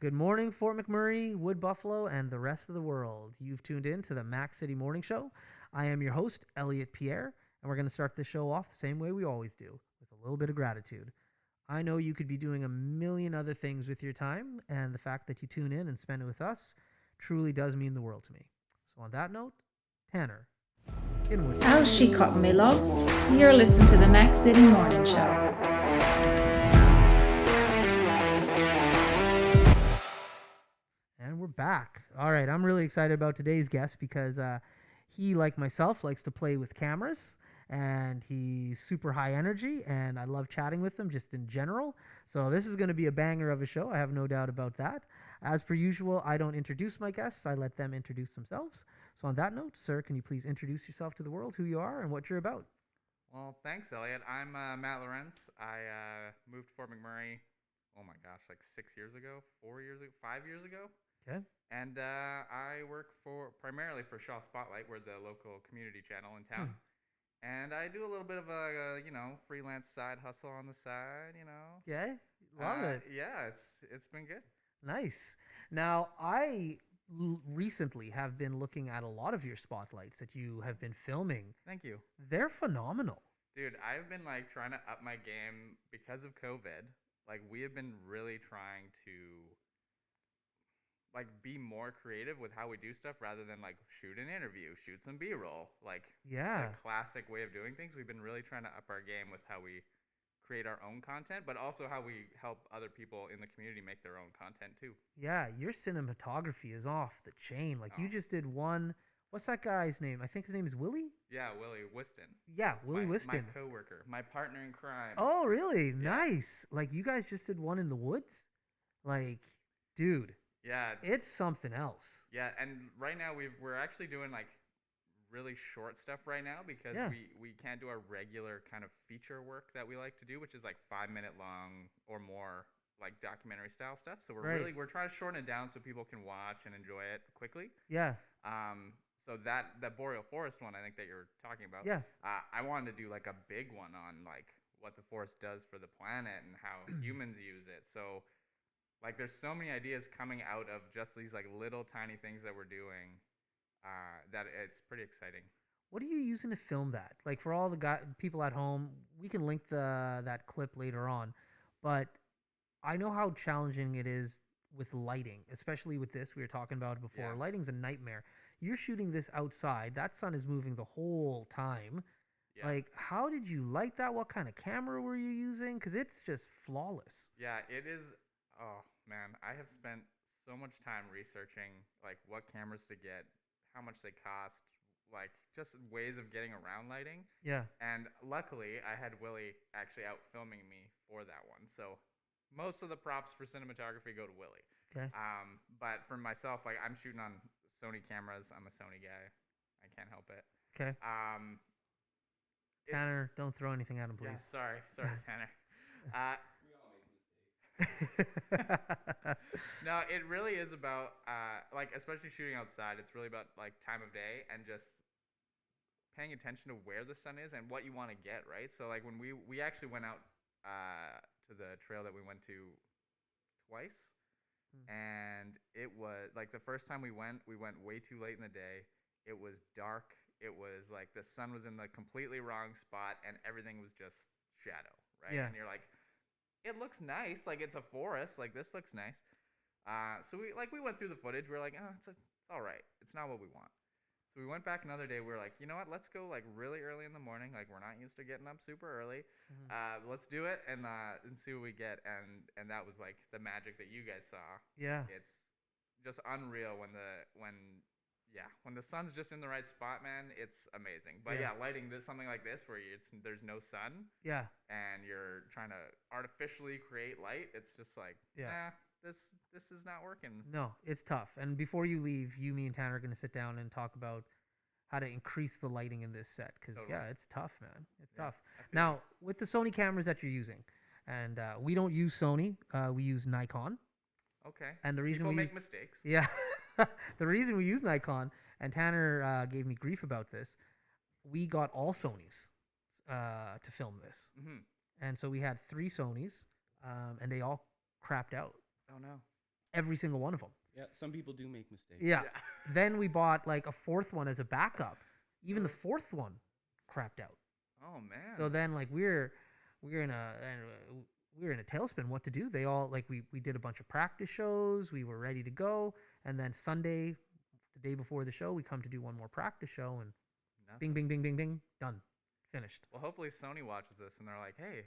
Good morning, Fort McMurray, Wood Buffalo, and the rest of the world. You've tuned in to the Mac City Morning Show. I am your host, Elliot Pierre, and we're going to start the show off the same way we always do, with a little bit of gratitude. I know you could be doing a million other things with your time, and the fact that you tune in and spend it with us truly does mean the world to me. So, on that note, Tanner, in with How's she caught me, loves? You're listening to the Mac City Morning Show. And we're back. All right, I'm really excited about today's guest because he, like myself, likes to play with cameras, and he's super high energy, and I love chatting with him just in general. So this is going to be a banger of a show. I have no doubt about that. As per usual, I don't introduce my guests. I let them introduce themselves. So on that note, sir, can you please introduce yourself to the world, who you are, and what you're about? Well, thanks, Elliot. I'm Matt Lorenz. I moved to Fort McMurray, oh my gosh, like 6 years ago, 4 years ago, 5 years ago. Okay. And I work primarily for Shaw Spotlight. We're the local community channel in town. And I do a little bit of a, freelance side hustle on the side. Okay. Love it. Yeah, it's been good. Nice. Now, recently have been looking at a lot of your spotlights that you have been filming. Thank you. They're phenomenal. Dude, I've been trying to up my game because of COVID. We have been really trying to be more creative with how we do stuff rather than shoot an interview, shoot some B-roll. Yeah. The classic way of doing things. We've been really trying to up our game with how we create our own content, but also how we help other people in the community make their own content too. Yeah, your cinematography is off the chain. You just did one. What's that guy's name? I think his name is Willie. Yeah, Willie Whiston. Yeah, Willie Whiston. My coworker, my partner in crime. Oh, really? Yeah. Nice. You guys just did one in the woods? Dude. Yeah. It's something else. Yeah, and right now we're actually doing really short stuff right now because we can't do our regular kind of feature work that we like to do, which is 5-minute long or more documentary style stuff. So we're trying to shorten it down so people can watch and enjoy it quickly. Yeah. So that Boreal Forest one I think that you're talking about. Yeah. I wanted to do a big one on what the forest does for the planet and how humans use it. So there's so many ideas coming out of just these little tiny things that we're doing. That it's pretty exciting. What are you using to film that? For all the people at home, we can link that clip later on. But I know how challenging it is with lighting, especially with this. We were talking about it before. Yeah. Lighting's a nightmare. You're shooting this outside. That sun is moving the whole time. Yeah. How did you light that? What kind of camera were you using? Because it's just flawless. Yeah, it is. Oh, man. I have spent so much time researching, what cameras to get, how much they cost, just ways of getting around lighting. Yeah. And luckily, I had Willie actually out filming me for that one. So most of the props for cinematography go to Willie. Okay. But for myself, I'm shooting on Sony cameras. I'm a Sony guy. I can't help it. Okay. Tanner, don't throw anything at him, please. Yeah, sorry, Tanner. We all make mistakes. No, it really is about especially shooting outside. It's really about time of day and just paying attention to where the sun is and what you want to get, right? So when we actually went out to the trail that we went to twice, and it was the first time we went way too late in the day. It was dark. It was the sun was in the completely wrong spot and everything was just shadow, right? Yeah. And you're it looks nice, it's a forest, this looks nice. So we went through the footage. We're it's all right. It's not what we want. So we went back another day. We're you know what? Let's go really early in the morning. We're not used to getting up super early. Mm-hmm. Let's do it and see what we get. And that was the magic that you guys saw. Yeah. It's just unreal when the sun's just in the right spot, man. It's amazing. But lighting something like this where there's no sun. Yeah. And you're trying to artificially create light. It's just this is not working. No, it's tough. And before you leave, me and Tanner are going to sit down and talk about how to increase the lighting in this set. Because, it's tough, man. It's tough. Now, with the Sony cameras that you're using, and we don't use Sony. We use Nikon. Okay. And the reason people make mistakes. Yeah. The reason we use Nikon, and Tanner gave me grief about this, we got all Sonys to film this. Mm-hmm. And so we had 3 Sonys, and they all crapped out. Oh, no. every single one of them. Yeah, some people do make mistakes. Yeah. Then we bought like a fourth one as a backup. Even the fourth one crapped out. Oh man. So then like we're in a tailspin. What to do? They all like we did a bunch of practice shows. We were ready to go, and then Sunday, the day before the show, we come to do one more practice show, and bing, bing, bing, bing, bing, done, finished. Well, hopefully Sony watches this and they're like, hey.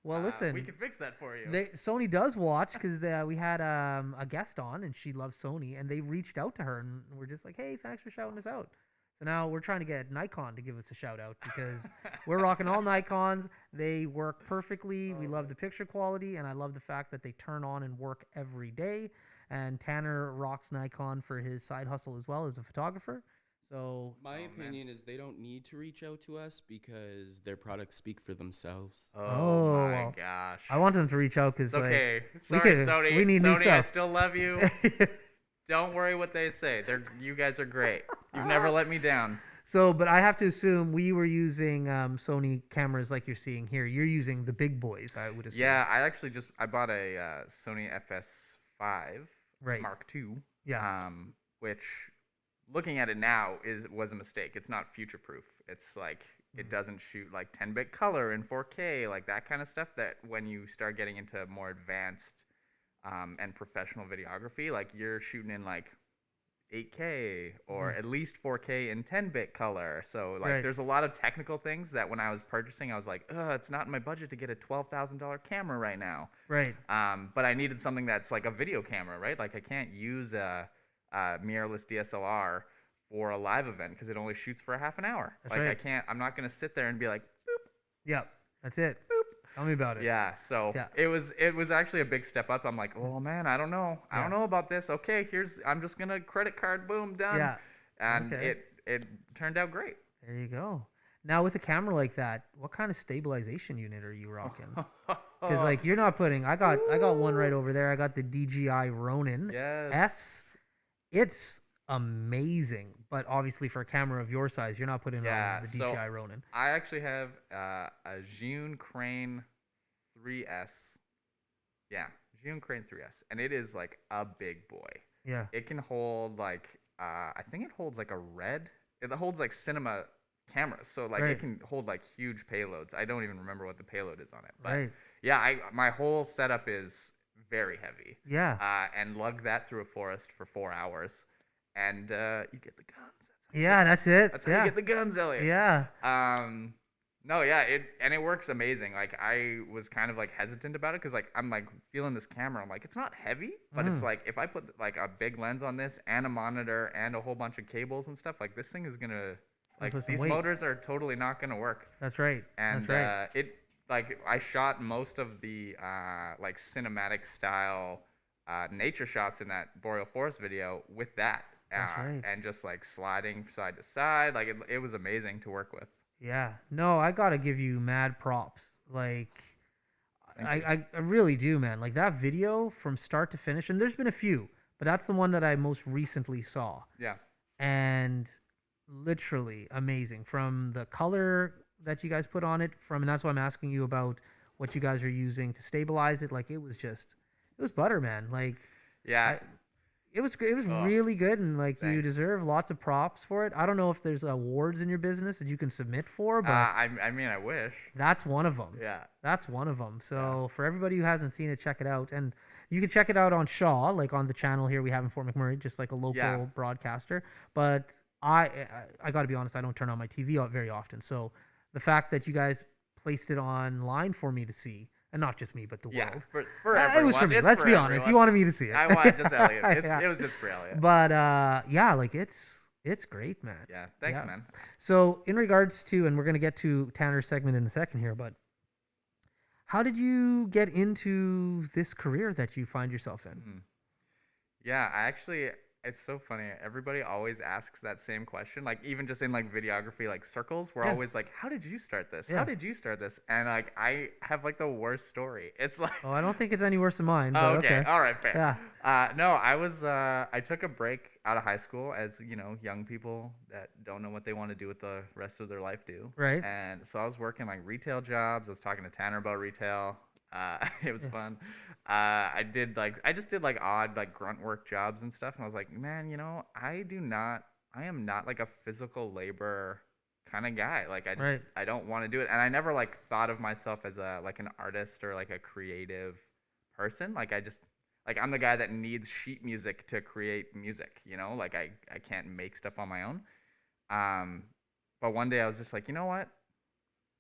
Well, listen, we can fix that for you. Sony does watch because we had a guest on and she loves Sony, and they reached out to her and we're just like, hey, thanks for shouting us out. So now we're trying to get Nikon to give us a shout out because we're rocking all Nikons. They work perfectly. We love the picture quality, and I love the fact that they turn on and work every day. And Tanner rocks Nikon for his side hustle as well as a photographer. So my opinion is they don't need to reach out to us because their products speak for themselves. Oh my gosh. I want them to reach out because okay. Sorry, Sony. We need Sony, new stuff. I still love you. Don't worry what they say. You guys are great. You've never let me down. So, but I have to assume we were using Sony cameras like you're seeing here. You're using the big boys, I would assume. Yeah, I bought a Sony FS5 Mark II. Yeah. Which, looking at it now, was a mistake. It's not future proof. It's like it doesn't shoot like 10-bit color in 4K, like that kind of stuff. That when you start getting into more advanced and professional videography, like you're shooting in like 8K or at least 4K in 10-bit color. So like there's a lot of technical things that when I was purchasing, I was like, it's not in my budget to get a $12,000 camera right now. Right. But I needed something that's like a video camera, right? Like I can't use a mirrorless DSLR for a live event because it only shoots for a half an hour. That's right. I'm not going to sit there and be like, boop. Yep. That's it. Boop. Tell me about it. Yeah, so it was actually a big step up. I'm like, oh man, I don't know about this. Okay, I'm just gonna credit card, boom, done. Yeah, and it turned out great. There you go. Now with a camera like that, what kind of stabilization unit are you rocking? Because like you're not putting. I got one right over there. I got the DJI Ronin S. It's amazing, but obviously for a camera of your size, you're not putting on the DJI Ronin. I actually have a Zhiyun Crane 3S. Yeah, Zhiyun Crane 3S, and it is like a big boy. Yeah. It can hold like I think it holds like a red. It holds like cinema cameras, so like it can hold like huge payloads. I don't even remember what the payload is on it, but yeah, my whole setup is very heavy. Yeah. And lug that through a forest for 4 hours. And you get the guns. That's it. That's how you get the guns, Elliot. Yeah. No, yeah, it works amazing. Like I was kind of like hesitant about it because like I'm like feeling this camera. I'm like it's not heavy, but it's like if I put like a big lens on this and a monitor and a whole bunch of cables and stuff, like this thing is gonna like these motors are totally not gonna work. That's right. And it like I shot most of the like cinematic style nature shots in that boreal forest video with that. And just like sliding side to side, like it was amazing to work with. Yeah, no, I gotta give you mad props. Like, I really do, man. Like that video from start to finish, and there's been a few, but that's the one that I most recently saw. Yeah. And literally amazing from the color that you guys put on it. And that's why I'm asking you about what you guys are using to stabilize it. Like it was butter, man. Like, yeah. It was really good, and like you deserve lots of props for it. I don't know if there's awards in your business that you can submit for, but I mean, I wish. That's one of them. Yeah, that's one of them. So for everybody who hasn't seen it, check it out, and you can check it out on Shaw, like on the channel here we have in Fort McMurray, just like a local broadcaster. But I got to be honest, I don't turn on my TV out very often. So the fact that you guys placed it online for me to see. And not just me, but the world. Yeah, for everyone. It was for me. Let's be honest. You wanted me to see it. I wanted just Elliot. It was just for Elliot. But yeah, like it's great, man. Yeah, thanks, man. So in regards to, and we're gonna get to Tanner's segment in a second here, but how did you get into this career that you find yourself in? Yeah, it's so funny. Everybody always asks that same question. Like even just in like videography, like circles, we're always like, "How did you start this? How did you start this?" And like I have like the worst story. It's like, oh, I don't think it's any worse than mine. But okay, all right, fair. Yeah. No, I took a break out of high school, as you know, young people that don't know what they want to do with the rest of their life do. Right. And so I was working like retail jobs. I was talking to Tanner about retail. It was Yeah. fun. I just did like odd like grunt work jobs and stuff, and I was like, man, I am not like a physical labor kind of guy. Like Right. I don't want to do it, and I never like thought of myself as a like an artist or like a creative person. Like I'm the guy that needs sheet music to create music. Like I can't make stuff on my own. Um, but one day I was just like, you know what?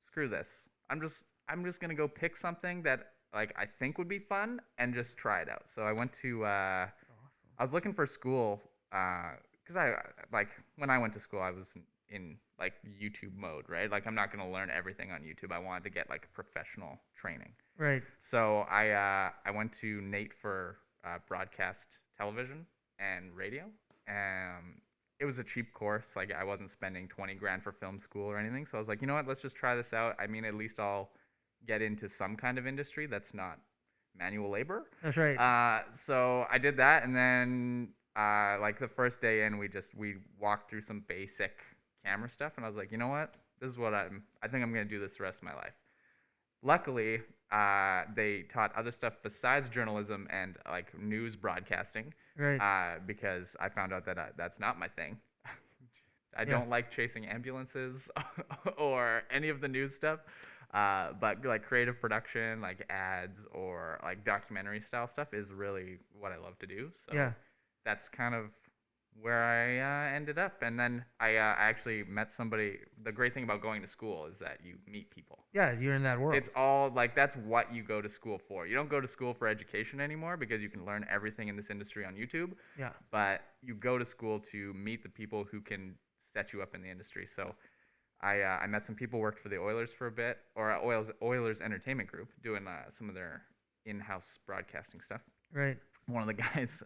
Screw this. I'm just gonna go pick something that like I think would be fun and just try it out. So I went to That's awesome. I was looking for school because I like when I went to school I was in like YouTube mode, right? Like I'm not gonna learn everything on YouTube. I wanted to get like professional training. Right. So I went to Nate for broadcast television and radio. It was a cheap course. Like I wasn't spending 20 grand for film school or anything. So I was like, you know what? Let's just try this out. I mean, at least I'll get into some kind of industry that's not manual labor. That's right. So I did that, and then like the first day in, we walked through some basic camera stuff, and I was like, you know what? This is what I think I'm gonna do this the rest of my life. Luckily, they taught other stuff besides journalism and like news broadcasting, Right. because I found out that that's not my thing. I Yeah. don't like chasing ambulances or any of the news stuff. But like creative production, like ads or like documentary style stuff is really what I love to do. So Yeah. that's kind of where I ended up. And then I actually met somebody. The great thing about going to school is that you meet people. Yeah. You're in that world. It's all like that's what you go to school for. You don't go to school for education anymore because you can learn everything in this industry on YouTube. Yeah. But you go to school to meet the people who can set you up in the industry. So I met some people, worked for the Oilers for a bit, or Oilers Entertainment Group, doing some of their in-house broadcasting stuff. Right. One of the guys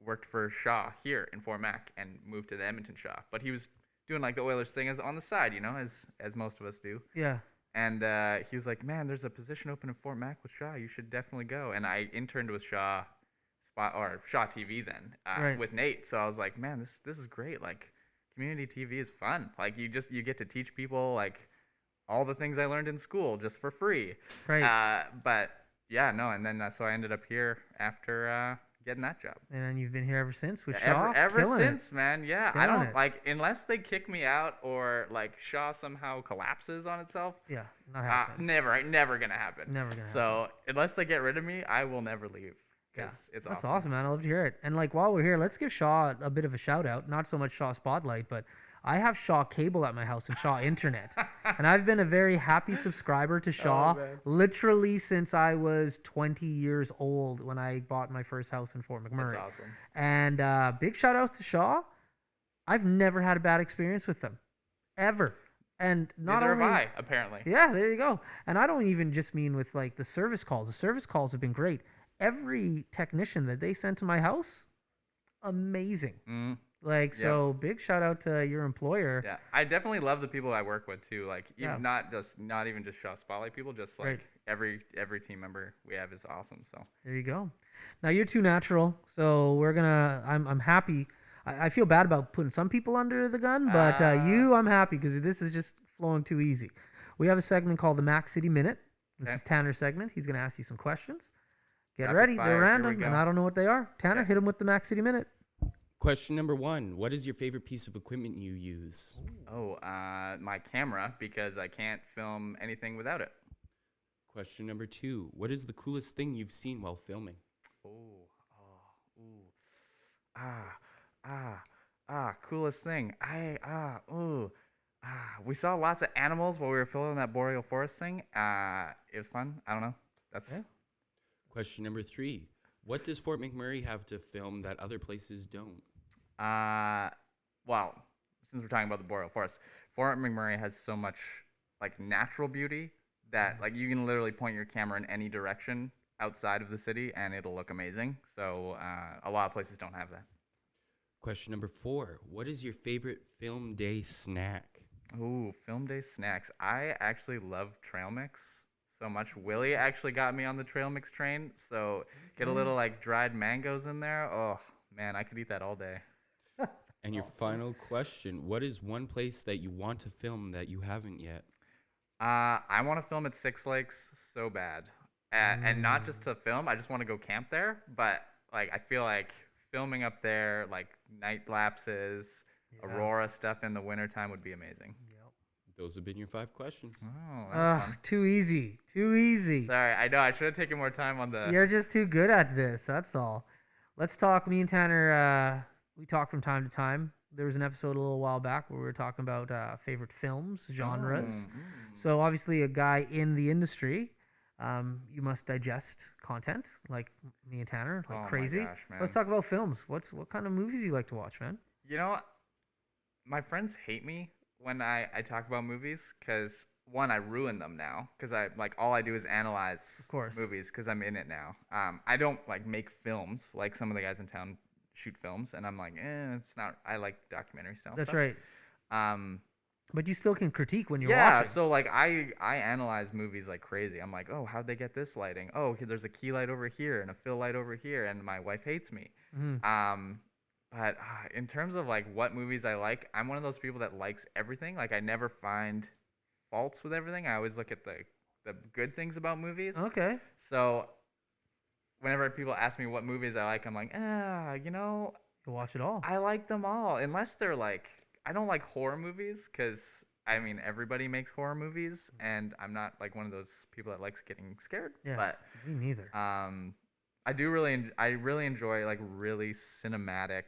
worked for Shaw here in Fort Mac and moved to the Edmonton Shaw, but he was doing like the Oilers thing as on the side, as most of us do. Yeah. And he was like, "Man, there's a position open in Fort Mac with Shaw. You should definitely go." And I interned with Shaw TV then, Right. with Nate. So I was like, "Man, this is great. Like, community TV is fun. Like, you get to teach people like all the things I learned in school just for free." Right. But yeah, no. And then so I ended up here after getting that job. And then you've been here ever since with Yeah, Shaw. ever Killing since, man. Yeah, I Killing don't it. like unless they kick me out or like Shaw somehow collapses on itself. it. Yeah. Not happening. Never gonna happen. Never gonna happen. So unless they get rid of me, I will never leave. Yeah. 'Cause it's That's awesome. awesome, man. I love to hear it. And like while we're here, let's give Shaw a bit of a shout out. Not so much Shaw Spotlight, but I have Shaw Cable at my house and Shaw Internet. And I've been a very happy subscriber to Shaw man. literally since I was 20 years old when I bought my first house in Fort McMurray. That's awesome. And big shout out to Shaw. I've never had a bad experience with them, ever. And not Neither only have I, apparently. yeah, there you go. And I don't even just mean with like the service calls. The service calls have been great. Every technician that they sent to my house, amazing. Mm, Like, Yep. so big shout out to your employer. yeah, I definitely love the people I work with too. Like, Yeah. not even just Shaw Spotlight people, just like Right. every team member we have is awesome. So There you go. Now you're too natural, so I'm happy. I feel bad about putting some people under the gun, but I'm happy because this is just flowing too easy. We have a segment called the Mac City Minute. This Okay. is Tanner's segment. He's going to ask you some questions. Get Rapid ready. fire, They're here we random, go. and I don't know what they are. Tanner, Okay. hit him with the Mac City Minute. Question number 1. What is your favorite piece of equipment you use? my camera because I can't film anything without it. Question number 2. What is the coolest thing you've seen while filming? Coolest thing. We saw lots of animals while we were filming that boreal forest thing. It was fun. I don't know. That's Yeah. Question number 3. What does Fort McMurray have to film that other places don't? well, since we're talking about the boreal forest, Fort McMurray has so much like natural beauty that like you can literally point your camera in any direction outside of the city and it'll look amazing. So a lot of places don't have that. Question number 4. What is your favorite film day snack? Ooh, film day snacks. I actually love trail mix so much. Willie actually got me on the trail mix train, so get a little like dried mangoes in there. Oh man, I could eat that all day. And your final question, what is one place that you want to film that you haven't yet? I want to film at Six Lakes so bad, and not just to film. I just want to go camp there. But like, I feel like filming up there, like night lapses, Yeah. aurora stuff in the wintertime would be amazing. Yep. Those have been your 5 questions. Oh, that's fun. Too easy. Too easy. Sorry, I know I should have taken more time on the. You're just too good at this. That's all. Let's talk. Me and Tanner, we talk from time to time. There was an episode a little while back where we were talking about favorite films, genres. So obviously, a guy in the industry, you must digest content like me and Tanner, like Oh my crazy. gosh, So let's man. talk about films. What kind of movies you like to watch, man? You know, my friends hate me when I talk about movies because one, I ruin them now because I like all I do is analyze Of course. movies because I'm in it now. I don't like make films like some of the guys in town shoot films, and I'm like, it's not. I like documentary style That's stuff. right. Um, But you still can critique when you're yeah, watching. so like I analyze movies like crazy. I'm like, oh, how'd they get this lighting? Oh, okay, there's a key light over here and a fill light over here, and my wife hates me. Mhm. But in terms of like what movies I like, I'm one of those people that likes everything. Like I never find faults with everything. I always look at the good things about movies. Okay. So whenever people ask me what movies I like, I'm like, You watch it all. I like them all, unless they're like, I don't like horror movies because I mean everybody makes horror movies, and I'm not like one of those people that likes getting scared. Yeah. But Me neither. I really enjoy like really cinematic,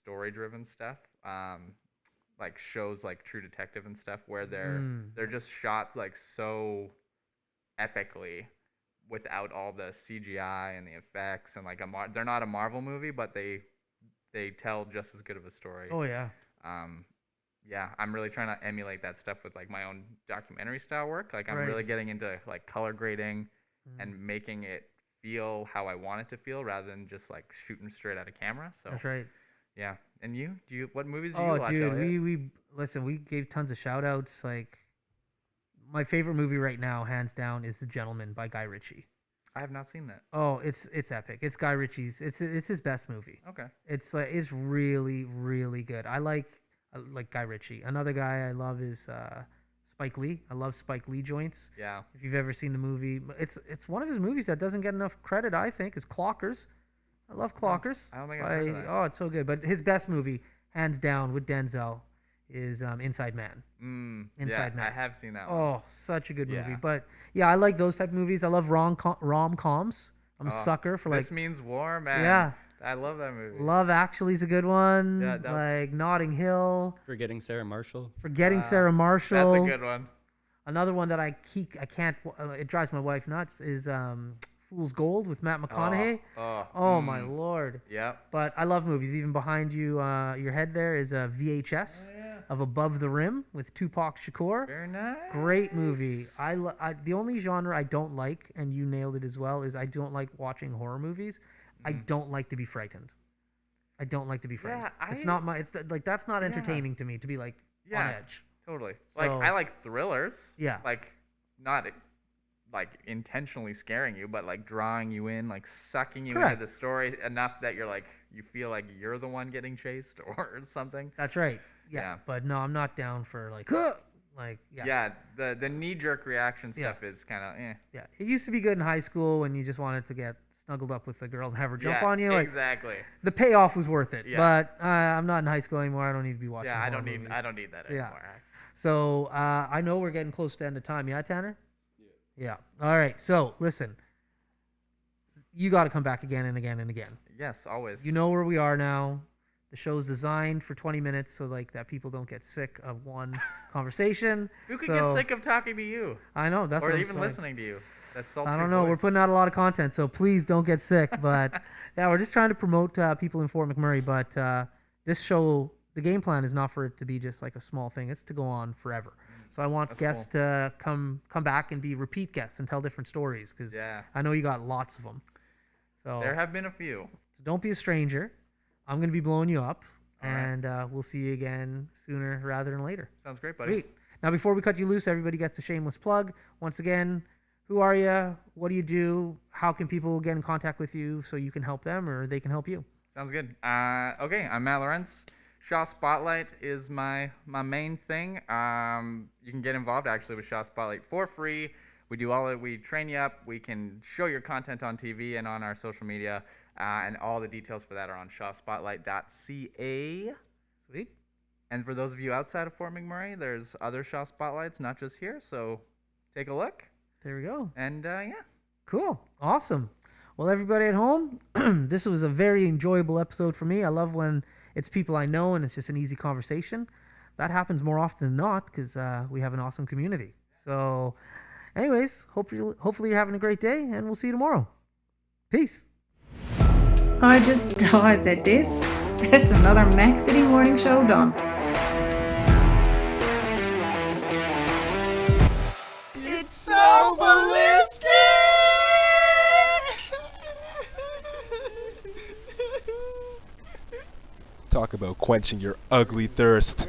story-driven stuff. Like shows like True Detective and stuff where they're just shot like so epically without all the CGI and the effects and like they're not a Marvel movie, but they tell just as good of a story. Oh yeah. Yeah, I'm really trying to emulate that stuff with like my own documentary style work. Like I'm Right. really getting into like color grading Mm. and making it feel how I want it to feel rather than just like shooting straight out of camera. So That's right. yeah. And you? What movies do you Oh, watch, dude, Elliot? we listen. We gave tons of shout outs. Like my favorite movie right now, hands down, is The Gentleman by Guy Ritchie. I have not seen that. Oh, it's epic. It's Guy Ritchie's. It's his best movie. Okay. It's really really good. I like Guy Ritchie. Another guy I love is Spike Lee. I love Spike Lee joints. Yeah. If you've ever seen the movie, it's one of his movies that doesn't get enough credit. I think is Clockers. I love Clockers. I don't think I've heard of that. Oh, it's so good. But his best movie, hands down, with Denzel, is Inside Man. Inside yeah, Man. I have seen that one. Oh, such a good movie. Yeah. But yeah, I like those type of movies. I love rom coms. I'm a Oh, sucker for This like Means War, man. Yeah. I love that movie. Love Actually's a good one. Yeah, that's- like Notting Hill. Forgetting Sarah Marshall. Forgetting Wow. Sarah Marshall. That's a good one. Another one that I can't. It drives my wife nuts. Is Fool's Gold with Matt McConaughey. Oh my lord. Yep. But I love movies. Even behind you, your head there is a VHS of Above the Rim with Tupac Shakur. Very nice. Great movie. The only genre I don't like, and you nailed it as well, is I don't like watching horror movies. I don't like to be frightened. I don't like to be frightened. It's not my. It's like that's not entertaining to me to be like on edge. Totally. Like So- I like thrillers. Yeah. Like not like intentionally scaring you, but like drawing you in, like sucking you Correct. into the story enough that you're like you feel like you're the one getting chased or something. That's right. Yeah. Yeah. But no, I'm not down for like like yeah. Yeah, the knee jerk reaction stuff is kind of Yeah. It used to be good in high school when you just wanted to get snuggled up with a girl and have her jump yeah, on you. Like exactly. the payoff was worth it. Yeah. But I'm not in high school anymore. I don't need to be watching. Yeah, I horror don't need movies. I don't need that Yeah. anymore. So I know we're getting close to end of time. Yeah, Tanner? Yeah. All right. So listen, you got to come back again and again and again. Yes, always. You know where we are now. The show's designed for 20 minutes so like that people don't get sick of one conversation. Who could So- get sick of talking to you I know that's or what I'm even saying. listening to you? That's sultry I don't know. We're voice. putting out a lot of content, so please don't get sick. But yeah, we're just trying to promote people in Fort McMurray. But this show, the game plan is not for it to be just like a small thing. It's to go on forever. So I want That's guests to come back and be repeat guests and tell different stories because Yeah. I know you got lots of them. So, There have been a few. so don't be a stranger. I'm gonna be blowing you up, All right. and we'll see you again sooner rather than later. Sounds great, buddy. Sweet. Now, before we cut you loose, everybody gets a shameless plug. Once again, who are you? What do you do? How can people get in contact with you so you can help them or they can help you? Sounds good. Okay, I'm Matt Lorenz. Shaw Spotlight is my main thing. You can get involved actually with Shaw Spotlight for free. We do all of it. We train you up. We can show your content on TV and on our social media, and all the details for that are on shawspotlight.ca. Sweet. And for those of you outside of Fort McMurray, there's other Shaw Spotlights, not just here. So take a look. There we go. And yeah. Cool. Awesome. Well, everybody at home, this was a very enjoyable episode for me. I love when it's people I know and it's just an easy conversation. That happens more often than not because we have an awesome community. So, anyways, hopefully you're having a great day, and we'll see you tomorrow. Peace. I said this. That's another Max City Morning Show done. It's so ballistic! Talk about quenching your ugly thirst.